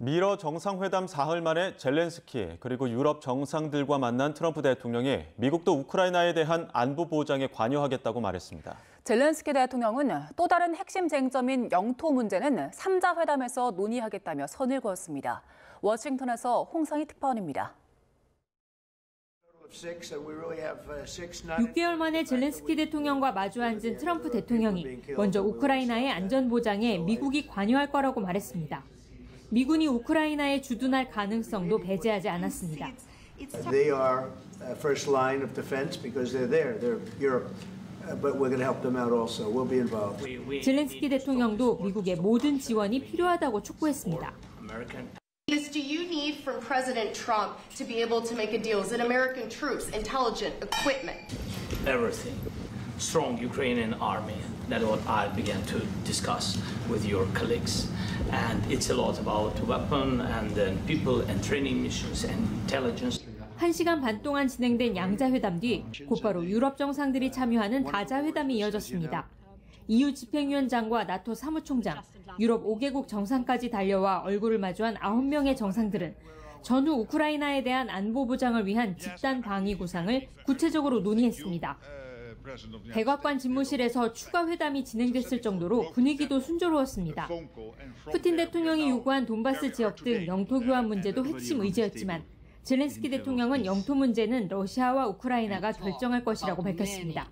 미러 정상회담 사흘 만에 젤렌스키 그리고 유럽 정상들과 만난 트럼프 대통령이 미국도 우크라이나에 대한 안보 보장에 관여하겠다고 말했습니다. 젤렌스키 대통령은 또 다른 핵심 쟁점인 영토 문제는 3자 회담에서 논의하겠다며 선을 그었습니다. 워싱턴에서 홍상희 특파원입니다. 6개월 만에 젤렌스키 대통령과 마주 앉은 트럼프 대통령이 먼저 우크라이나의 안전 보장에 미국이 관여할 거라고 말했습니다. 미군이 우크라이나에 주둔할 가능성도 배제하지 않았습니다. They are first line of defense because they're there. They're Europe. But we're going to help them out also. We'll be involved. 젤렌스키 대통령도 미국의 모든 지원이 필요하다고 촉구했습니다. Do you need from President Trump to be able to make a deal? Is it American troops, intelligence, equipment? Everything. Strong Ukrainian army. That's what I began to discuss with your colleagues. And it's a lot about weapon and then people and training missions and intelligence. 1시간 반 동안 진행된 양자회담 뒤 곧바로 유럽 정상들이 참여하는 다자회담이 이어졌습니다. EU 집행위원장과 나토 사무총장, 유럽 5개국 정상까지 달려와 얼굴을 마주한 9명의 정상들은 전후 우크라이나에 대한 안보 보장을 위한 집단 방위 구상을 구체적으로 논의했습니다. 백악관 집무실에서 추가 회담이 진행됐을 정도로 분위기도 순조로웠습니다. 푸틴 대통령이 요구한 돈바스 지역 등 영토 교환 문제도 핵심 의제였지만 젤렌스키 대통령은 영토 문제는 러시아와 우크라이나가 결정할 것이라고 밝혔습니다.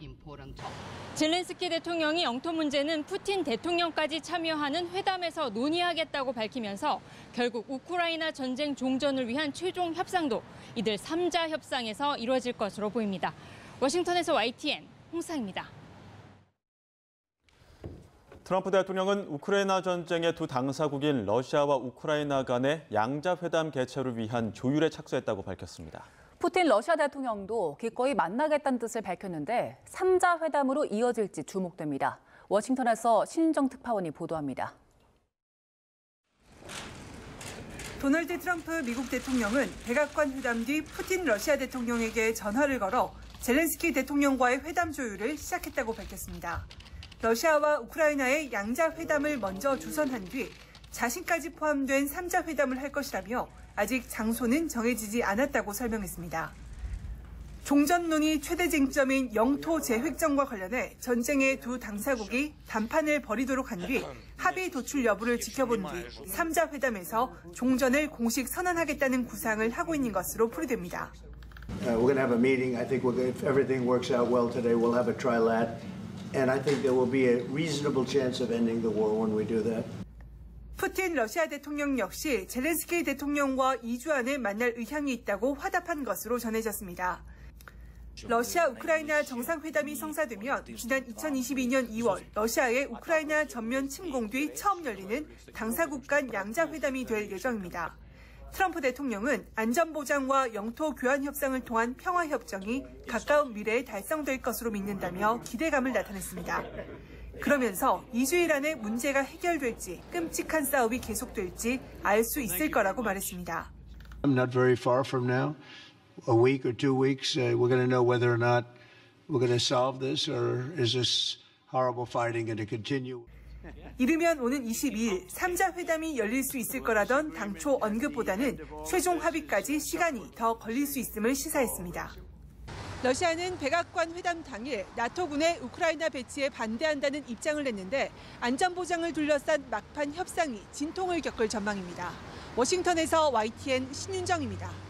젤렌스키 대통령이 영토 문제는 푸틴 대통령까지 참여하는 회담에서 논의하겠다고 밝히면서 결국 우크라이나 전쟁 종전을 위한 최종 협상도 이들 3자 협상에서 이루어질 것으로 보입니다. 워싱턴에서 YTN 홍상입니다. 트럼프 대통령은 우크라이나 전쟁의 두 당사국인 러시아와 우크라이나 간의 양자회담 개최를 위한 조율에 착수했다고 밝혔습니다. 푸틴 러시아 대통령도 기꺼이 만나겠다는 뜻을 밝혔는데 3자 회담으로 이어질지 주목됩니다. 워싱턴에서 신인정 특파원이 보도합니다. 도널드 트럼프 미국 대통령은 백악관 회담 뒤 푸틴 러시아 대통령에게 전화를 걸어 젤렌스키 대통령과의 회담 조율을 시작했다고 밝혔습니다. 러시아와 우크라이나의 양자 회담을 먼저 주선한 뒤 자신까지 포함된 3자 회담을 할 것이라며 아직 장소는 정해지지 않았다고 설명했습니다. 종전 논의 최대 쟁점인 영토 재획정과 관련해 전쟁의 두 당사국이談判을 벌이도록 한 뒤 합의 도출 여부를 지켜본 뒤 3자 회담에서 종전을 공식 선언하겠다는 구상을 하고 있는 것으로 풀이됩니다. We're going to have a meeting. I think if everything works out well today, we'll have a trilat. And I think there will be a reasonable chance of ending the war when we do that. 푸틴 러시아 대통령 역시 젤렌스키 대통령과 2주 안에 만날 의향이 있다고 화답한 것으로 전해졌습니다. 러시아 우크라이나 정상회담이 성사되면 지난 2022년 2월 러시아의 우크라이나 전면 침공 뒤 처음 열리는 당사국 간 양자회담이 될 예정입니다. 트럼프 대통령은 안전보장과 영토 교환 협상을 통한 평화협정이 가까운 미래에 달성될 것으로 믿는다며 기대감을 나타냈습니다. 그러면서 2주일 안에 문제가 해결될지 끔찍한 싸움이 계속될지 알 수 있을 거라고 말했습니다. I'm not very far from now. A week or 2 weeks, we're going to know whether or not we're going to solve this or is this horrible fighting going to continue. 이르면 오는 22일 3자 회담이 열릴 수 있을 거라던 당초 언급보다는 최종 합의까지 시간이 더 걸릴 수 있음을 시사했습니다. 러시아는 백악관 회담 당일 나토군의 우크라이나 배치에 반대한다는 입장을 냈는데 안전보장을 둘러싼 막판 협상이 진통을 겪을 전망입니다. 워싱턴에서 YTN 신윤정입니다.